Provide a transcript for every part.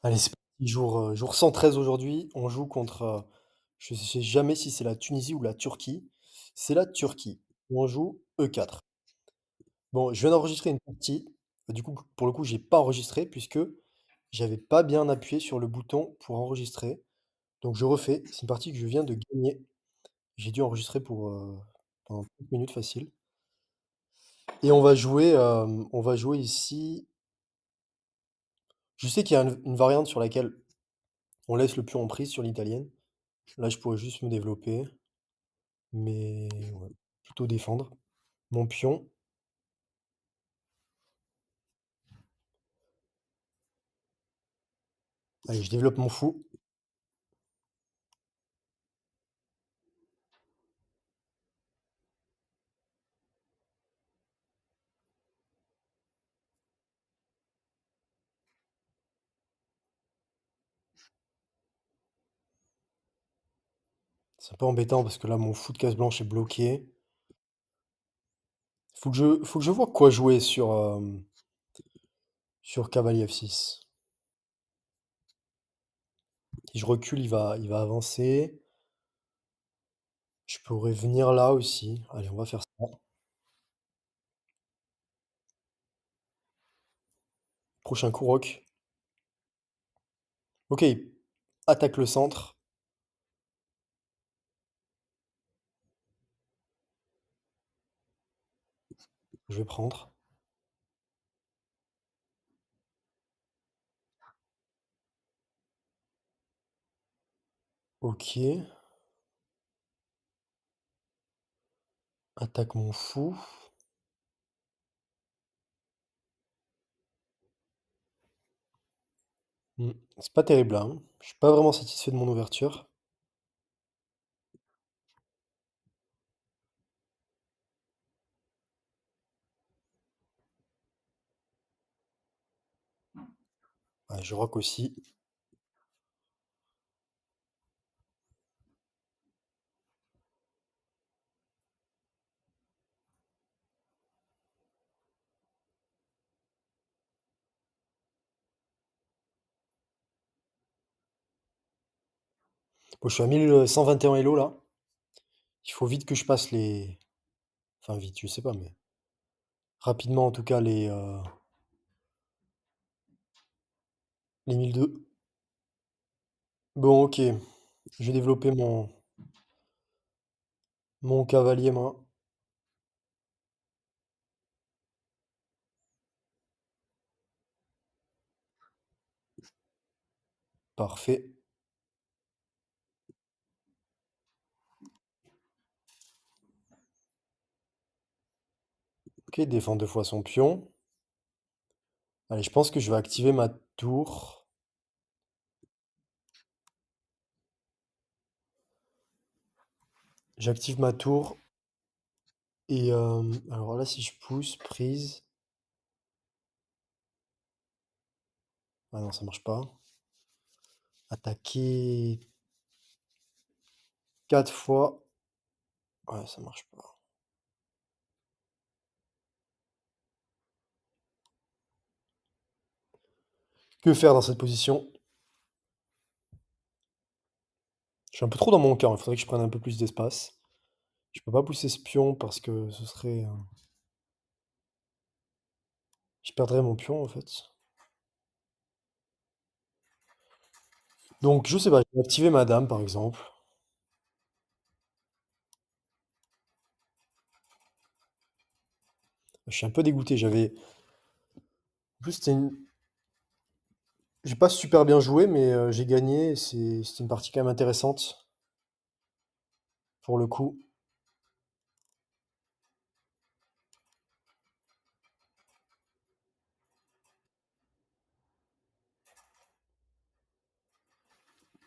Allez, c'est parti, jour 113 aujourd'hui. On joue contre, je sais jamais si c'est la Tunisie ou la Turquie. C'est la Turquie. On joue E4. Bon, je viens d'enregistrer une partie. Du coup, pour le coup, j'ai pas enregistré puisque j'avais pas bien appuyé sur le bouton pour enregistrer. Donc je refais. C'est une partie que je viens de gagner. J'ai dû enregistrer pendant 30 minutes facile. Et on va jouer ici. Je sais qu'il y a une variante sur laquelle on laisse le pion en prise sur l'italienne. Là, je pourrais juste me développer. Mais ouais, plutôt défendre. Mon pion. Allez, je développe mon fou. C'est un peu embêtant parce que là, mon fou de case blanche est bloqué. Faut que je vois quoi jouer sur cavalier F6. Si je recule, il va avancer. Je pourrais venir là aussi. Allez, on va faire ça. Prochain coup roc. Ok, attaque le centre. Je vais prendre. Ok, attaque mon fou. C'est pas terrible là, hein. Je suis pas vraiment satisfait de mon ouverture. Ouais, je rock aussi. Bon, je suis à 1121 Elo là. Il faut vite que je passe les. Enfin, vite, je sais pas, mais rapidement en tout cas les 1002. Bon, ok. Je vais développer mon cavalier, moi. Parfait. Ok, défend deux fois son pion. Allez, je pense que je vais activer ma tour. J'active ma tour. Et alors là, si je pousse, prise. Ah non, ça marche pas. Attaquer quatre fois. Ouais, ça marche pas. Que faire dans cette position? Je suis un peu trop dans mon camp. Il faudrait que je prenne un peu plus d'espace. Je peux pas pousser ce pion parce que ce serait. Je perdrais mon pion en fait. Donc, je sais pas, je vais activer ma dame par exemple. Je suis un peu dégoûté. En plus, j'ai pas super bien joué, mais j'ai gagné. C'était une partie quand même intéressante pour le coup.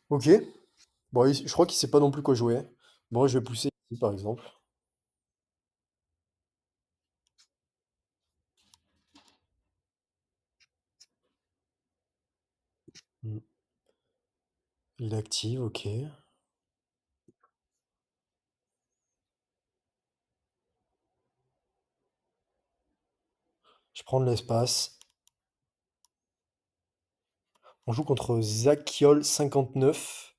Ok. Bon, je crois qu'il sait pas non plus quoi jouer. Bon, je vais pousser ici par exemple. Hmm. Il active, ok. Je prends de l'espace. On joue contre Zakiol 59.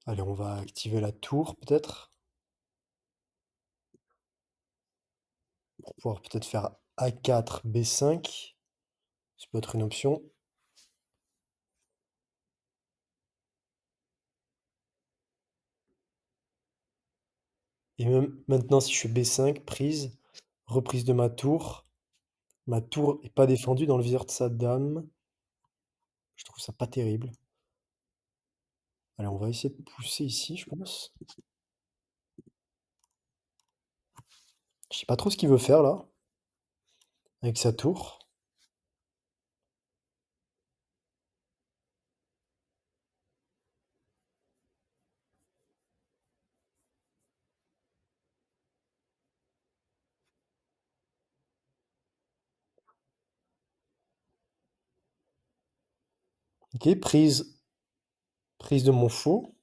Allez, on va activer la tour peut-être, pour pouvoir peut-être faire A4, B5. Ça peut être une option. Et même maintenant, si je fais B5, prise, reprise de ma tour. Ma tour est pas défendue dans le viseur de sa dame. Je trouve ça pas terrible. Allez, on va essayer de pousser ici, je pense. Je sais pas trop ce qu'il veut faire là, avec sa tour. Ok, prise, prise de mon fou.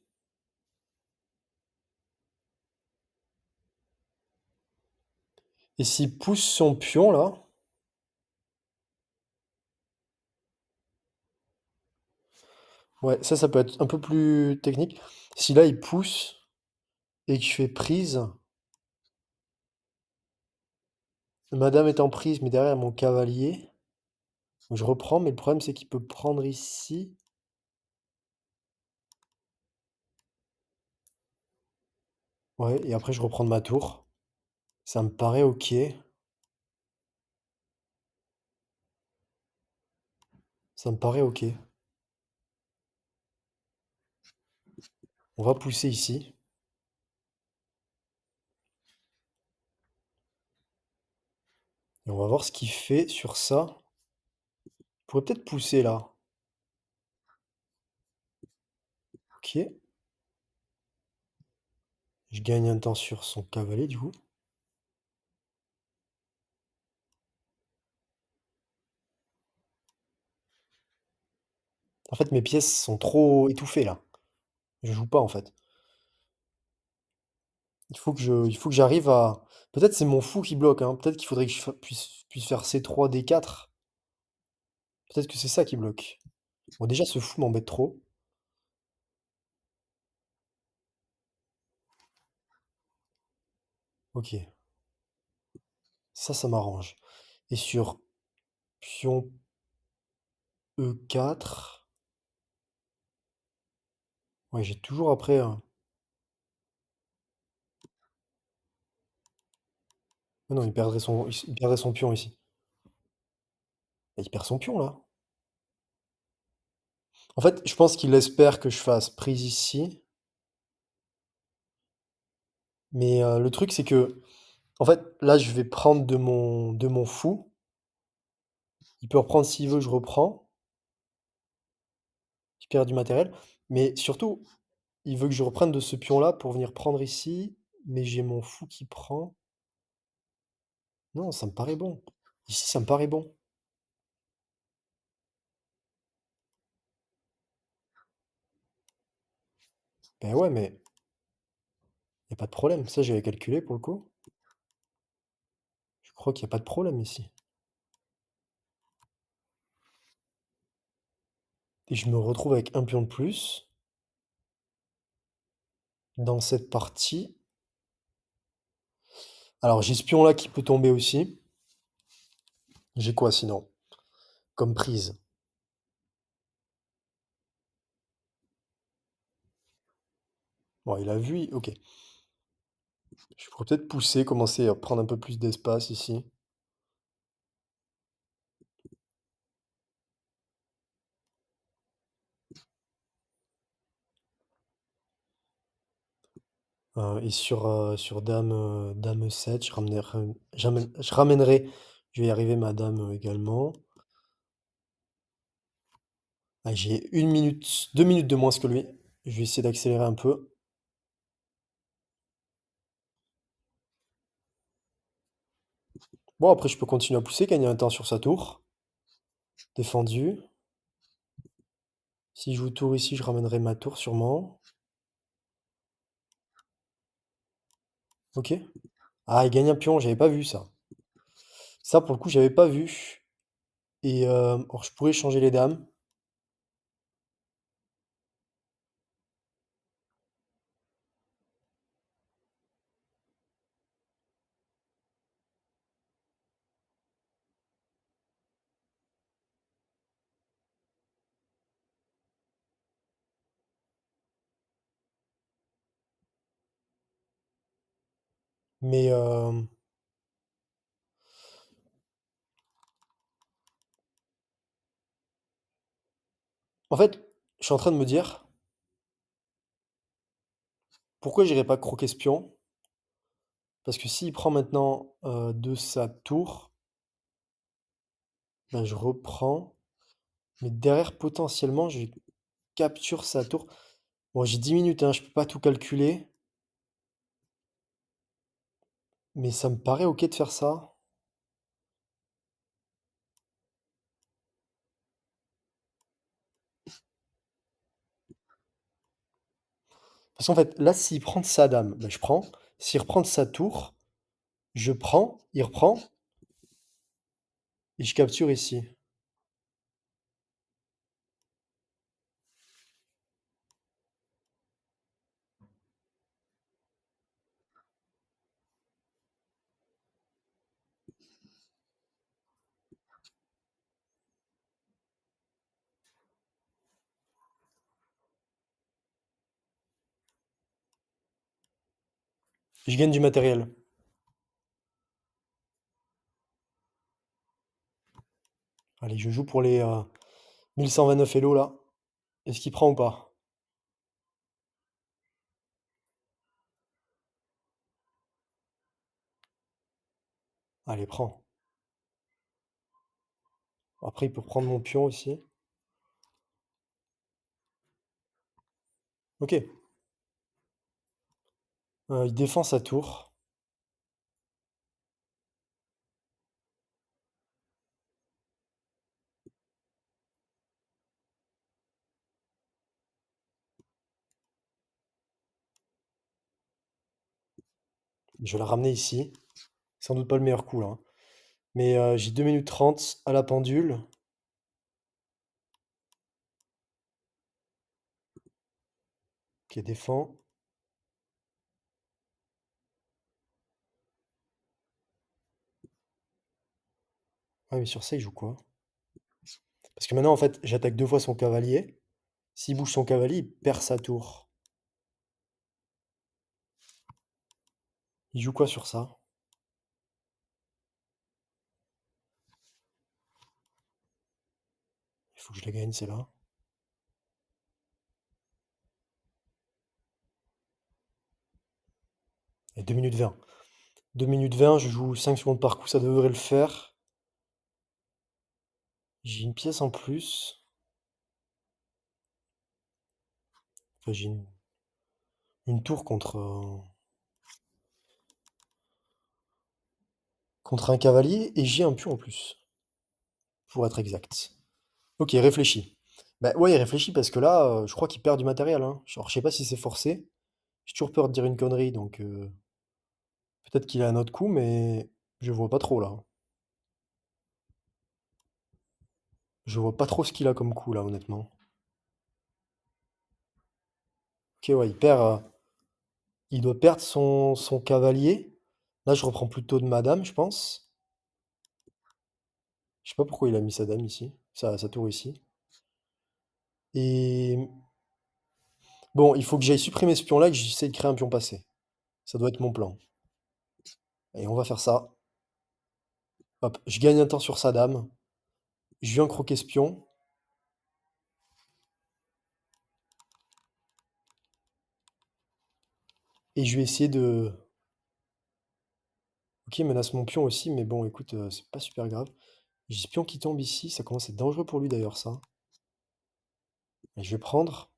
Et s'il pousse son pion là, ouais, ça peut être un peu plus technique. Si là il pousse et que je fais prise, madame est en prise, mais derrière mon cavalier, donc je reprends, mais le problème c'est qu'il peut prendre ici. Ouais, et après je reprends de ma tour. Ça me paraît ok. Ça me paraît ok. On va pousser ici. Et on va voir ce qu'il fait sur ça. Il pourrait peut-être pousser là. Ok. Je gagne un temps sur son cavalier du coup. En fait, mes pièces sont trop étouffées là. Je joue pas en fait. Il faut que j'arrive à. Peut-être c'est mon fou qui bloque, hein. Peut-être qu'il faudrait que puisse faire C3, D4. Peut-être que c'est ça qui bloque. Bon, déjà, ce fou m'embête trop. Ok, ça m'arrange. Et sur pion E4. Ouais, j'ai toujours après. Ah non, il perdrait son pion ici. Et il perd son pion là. En fait, je pense qu'il espère que je fasse prise ici. Mais le truc, c'est que, en fait, là, je vais prendre de mon fou. Il peut reprendre s'il veut, je reprends. Je perds du matériel. Mais surtout, il veut que je reprenne de ce pion-là pour venir prendre ici. Mais j'ai mon fou qui prend. Non, ça me paraît bon. Ici, ça me paraît bon. Ben ouais, mais y a pas de problème. Ça, j'avais calculé pour le coup. Je crois qu'il n'y a pas de problème ici. Et je me retrouve avec un pion de plus dans cette partie. Alors, j'ai ce pion-là qui peut tomber aussi. J'ai quoi sinon? Comme prise. Bon, il a vu, ok. Je pourrais peut-être pousser, commencer à prendre un peu plus d'espace ici. Et sur dame 7, je vais y arriver ma dame également. Ah, j'ai 1 minute, 2 minutes de moins que lui. Je vais essayer d'accélérer un peu. Bon, après, je peux continuer à pousser, gagner un temps sur sa tour. Défendu. Si je joue tour ici, je ramènerai ma tour sûrement. Ok. Ah, il gagne un pion, j'avais pas vu ça. Ça, pour le coup, j'avais pas vu. Et alors je pourrais changer les dames, mais en fait, je suis en train de me dire, pourquoi j'irais pas croquer ce pion? Parce que s'il prend maintenant de sa tour, ben je reprends. Mais derrière, potentiellement, je capture sa tour. Bon, j'ai 10 minutes, hein, je peux pas tout calculer, mais ça me paraît ok de faire ça. Parce qu'en fait, là, s'il prend de sa dame, ben je prends. S'il reprend de sa tour, je prends, il reprend, et je capture ici. Je gagne du matériel. Allez, je joue pour les 1129 Elo là. Est-ce qu'il prend ou pas? Allez, prends. Après, il peut prendre mon pion aussi. Ok. Il défend sa tour. Je vais la ramener ici. Sans doute pas le meilleur coup là, hein. Mais j'ai 2 minutes 30 à la pendule. Ok, défend. Ah, mais sur ça, il joue quoi? Parce que maintenant, en fait, j'attaque 2 fois son cavalier. S'il bouge son cavalier, il perd sa tour. Il joue quoi sur ça? Il faut que je la gagne, c'est là. Et 2 minutes 20. 2 minutes 20, je joue 5 secondes par coup, ça devrait le faire. J'ai une pièce en plus. Enfin, j'ai une tour contre un cavalier et j'ai un pion en plus, pour être exact. Ok, réfléchis. Bah ouais, il réfléchit parce que là, je crois qu'il perd du matériel, hein. Genre, je sais pas si c'est forcé. J'ai toujours peur de dire une connerie, donc peut-être qu'il a un autre coup, mais je vois pas trop là. Je vois pas trop ce qu'il a comme coup là, honnêtement. Ok, ouais, il doit perdre son cavalier. Là, je reprends plutôt de madame, je pense. Je sais pas pourquoi il a mis sa dame ici, sa tour ici. Et bon, il faut que j'aille supprimer ce pion-là et que j'essaie de créer un pion passé. Ça doit être mon plan. Et on va faire ça. Hop, je gagne un temps sur sa dame. Je viens croquer ce pion. Et je vais essayer de... Ok, il menace mon pion aussi, mais bon, écoute, c'est pas super grave. J'ai ce pion qui tombe ici, ça commence à être dangereux pour lui d'ailleurs, ça. Et je vais prendre.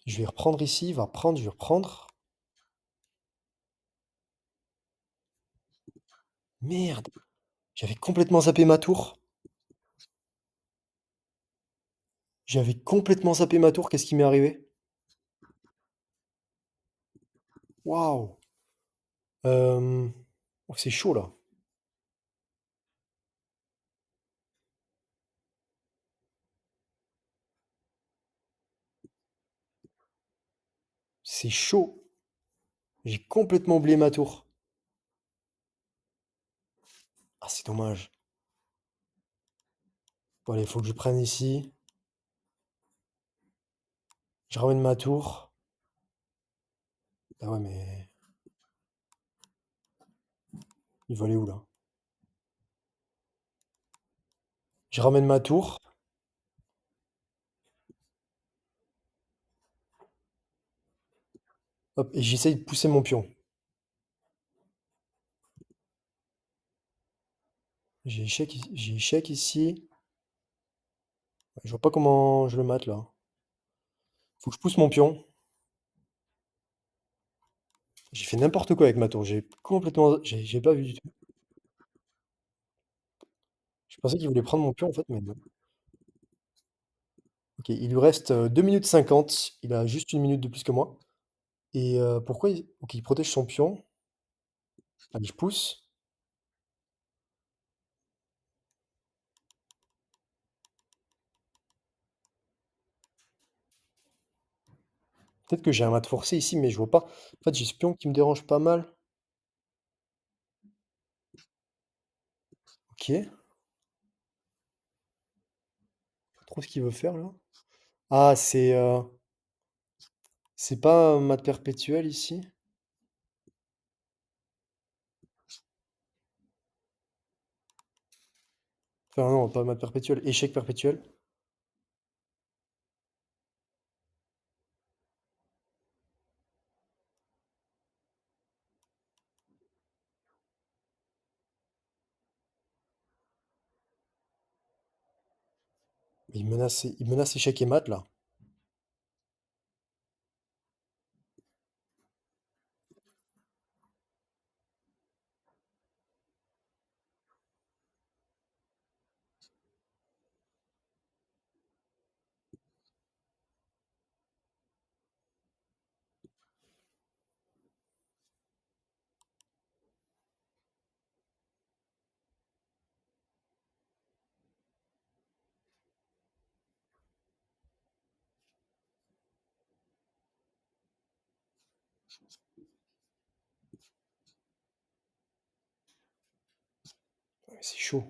Je vais reprendre ici, il va prendre, je vais reprendre. Merde, j'avais complètement zappé ma tour. J'avais complètement zappé ma tour, qu'est-ce qui m'est arrivé? Waouh. Euh, Oh, c'est chaud là. C'est chaud. J'ai complètement oublié ma tour. Ah, c'est dommage. Bon, allez, faut que je prenne ici. Je ramène ma tour. Ah ouais, mais il va aller où là? Je ramène ma tour. Hop, et j'essaye de pousser mon pion. J'ai échec ici. Je vois pas comment je le mate là. Faut que je pousse mon pion. J'ai fait n'importe quoi avec ma tour. J'ai pas vu du tout. Je pensais qu'il voulait prendre mon pion en fait, mais non. Ok, il lui reste 2 minutes 50. Il a juste une minute de plus que moi. Et pourquoi il... Ok, il protège son pion. Allez, je pousse. Peut-être que j'ai un mat forcé ici, mais je vois pas. En fait, j'ai ce pion qui me dérange pas mal. Ok. Pas trop ce qu'il veut faire là. Ah, c'est pas un mat perpétuel ici? Enfin non, pas mat perpétuel, échec perpétuel. Il menace échec et mat là. Ouais, c'est chaud.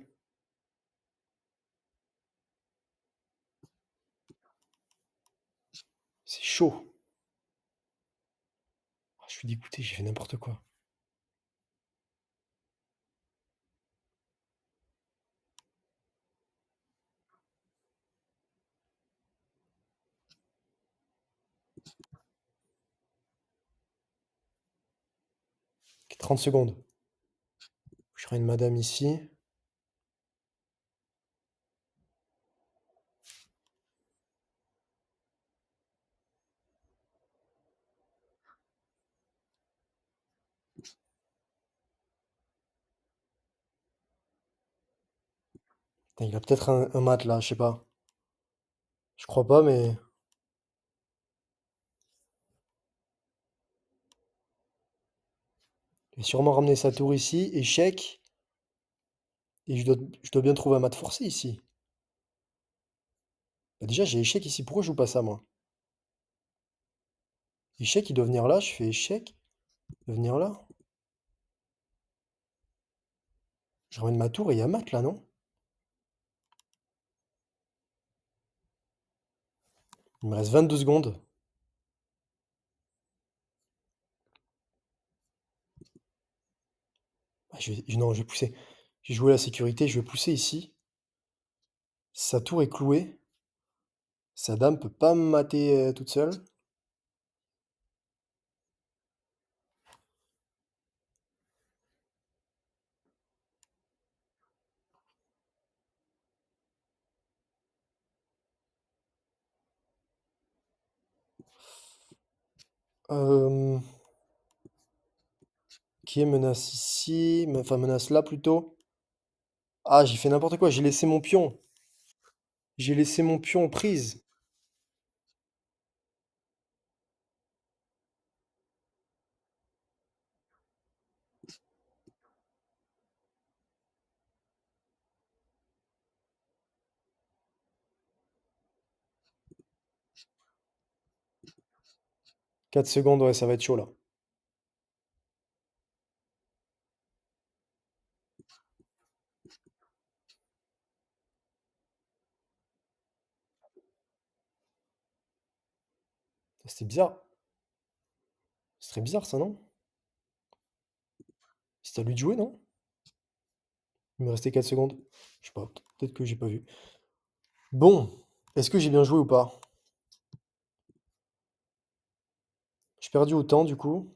C'est chaud. Ah, je suis dégoûté, j'ai fait n'importe quoi. 30 secondes. Je ferai une madame ici. Putain, il a peut-être un mat là, je sais pas. Je crois pas, mais il va sûrement ramener sa tour ici. Échec. Et je dois bien trouver un mat forcé ici. Bah, déjà, j'ai échec ici. Pourquoi je joue pas ça, moi? Échec, il doit venir là. Je fais échec. Il doit venir là. Je ramène ma tour et il y a mat là, non? Il me reste 22 secondes. Ah, non, je vais pousser. J'ai joué la sécurité. Je vais pousser ici. Sa tour est clouée. Sa dame peut pas me mater toute seule. Euh, qui est menace ici? Enfin, menace là plutôt. Ah, j'ai fait n'importe quoi. J'ai laissé mon pion. J'ai laissé mon pion en prise. 4 secondes, ouais, ça va être chaud là. C'était bizarre. C'est très bizarre ça, non? C'était à lui de jouer, non? Il me restait 4 secondes. Je sais pas, peut-être que j'ai pas vu. Bon, est-ce que j'ai bien joué ou pas? J'ai perdu autant du coup.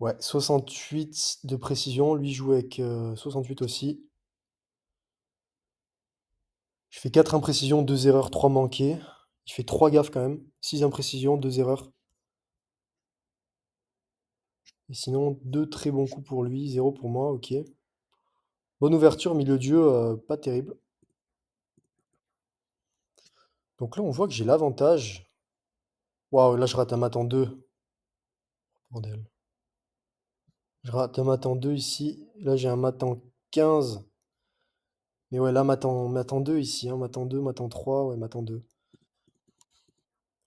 Ouais, 68 de précision. Lui joue avec 68 aussi. Je fais 4 imprécisions, 2 erreurs, 3 manquées. Il fait 3 gaffes quand même. 6 imprécisions, 2 erreurs. Et sinon, 2 très bons coups pour lui, 0 pour moi, ok. Bonne ouverture, milieu de jeu, pas terrible. Donc là, on voit que j'ai l'avantage. Waouh, là, je rate un mat en 2. Bordel. Je rate un mat en 2 ici. Là, j'ai un mat en 15. Mais ouais, là, mat en 2 ici. Hein. Mat en 2, mat en 3. Ouais, mat en 2.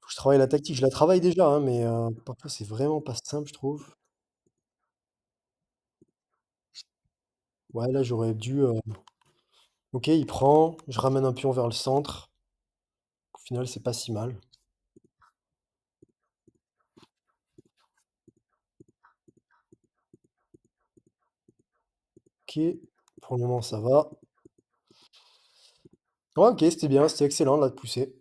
Faut que je travaille la tactique. Je la travaille déjà, hein, mais parfois, c'est vraiment pas simple, je trouve. Ouais, là, j'aurais dû. Ok, il prend. Je ramène un pion vers le centre. Au final, c'est pas si mal. Ok, pour le moment, ça va. Ouais, ok, c'était bien. C'était excellent, là, de pousser.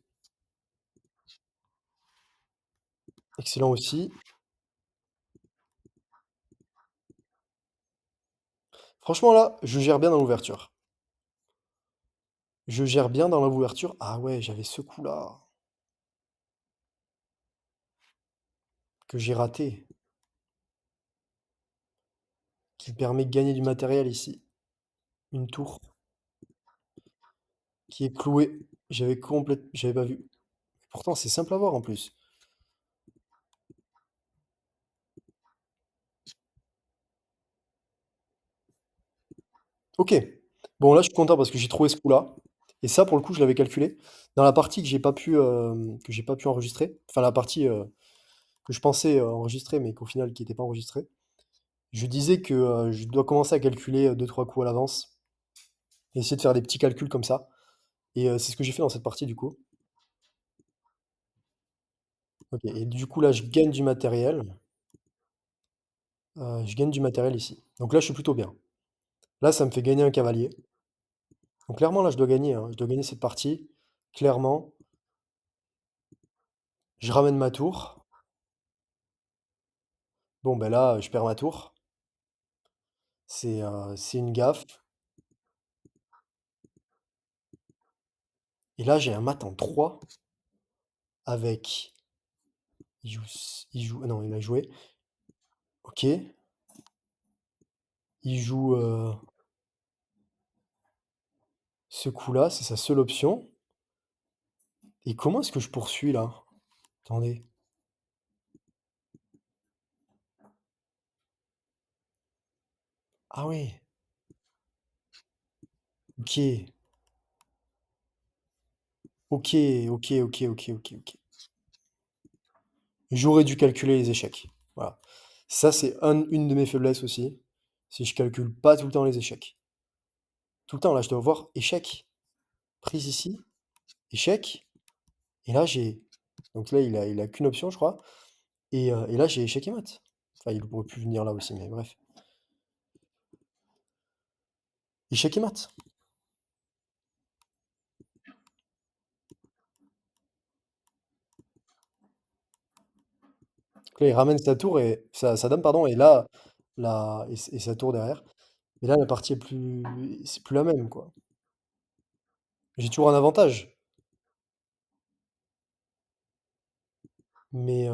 Excellent aussi. Franchement, là, je gère bien dans l'ouverture. Je gère bien dans l'ouverture. Ah ouais, j'avais ce coup-là que j'ai raté, qui me permet de gagner du matériel ici. Une tour qui est clouée. J'avais pas vu. Pourtant, c'est simple à voir en plus. Ok. Bon, là, je suis content parce que j'ai trouvé ce coup-là. Et ça, pour le coup, je l'avais calculé. Dans la partie que j'ai pas pu enregistrer, enfin la partie que je pensais enregistrer, mais qu'au final, qui n'était pas enregistrée, je disais que je dois commencer à calculer deux trois coups à l'avance et essayer de faire des petits calculs comme ça. Et c'est ce que j'ai fait dans cette partie du coup. Ok, et du coup là je gagne du matériel. Je gagne du matériel ici. Donc là je suis plutôt bien. Là ça me fait gagner un cavalier. Donc clairement là je dois gagner, hein. Je dois gagner cette partie. Clairement. Je ramène ma tour. Bon ben là je perds ma tour. C'est une gaffe. Et là j'ai un mat en 3 avec. Il joue. Non, il a joué. Ok. Il joue ce coup-là, c'est sa seule option. Et comment est-ce que je poursuis là? Attendez. Ah ouais. Ok. Ok, ok, ok, ok, ok, ok. J'aurais dû calculer les échecs. Voilà. Ça, c'est une de mes faiblesses aussi. Si je calcule pas tout le temps les échecs. Tout le temps, là, je dois voir échec. Prise ici, échec. Et là, j'ai. Donc là, il a qu'une option, je crois. Et là, j'ai échec et mat. Enfin, il aurait pu venir là aussi, mais bref. Échec et mat. Donc là, il ramène sa tour et sa dame, pardon, et là, et sa tour derrière. Mais là, la partie est plus. C'est plus la même, quoi. J'ai toujours un avantage. Mais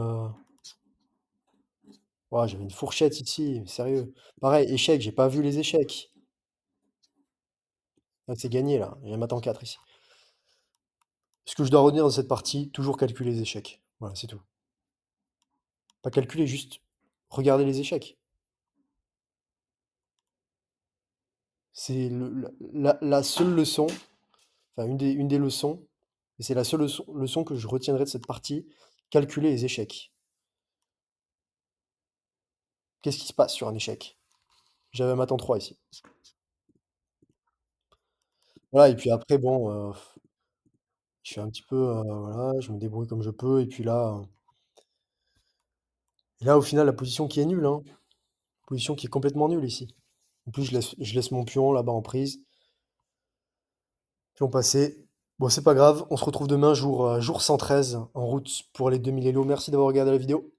ouah, j'avais une fourchette ici, sérieux. Pareil, échec, j'ai pas vu les échecs. Ah, c'est gagné là, il y a maintenant 4 ici. Ce que je dois retenir dans cette partie, toujours calculer les échecs. Voilà, c'est tout. Pas calculer, juste regarder les échecs. C'est la seule leçon. enfin une des leçons, et c'est la seule leçon que je retiendrai de cette partie, calculer les échecs. Qu'est-ce qui se passe sur un échec? J'avais un math en 3 ici. Voilà, et puis après bon, je suis un petit peu, voilà, je me débrouille comme je peux, et puis là, au final, la position qui est nulle, hein, position qui est complètement nulle ici. En plus, je laisse mon pion là-bas en prise, pion passé. Bon, c'est pas grave, on se retrouve demain jour 113 en route pour les 2000 Elo. Merci d'avoir regardé la vidéo.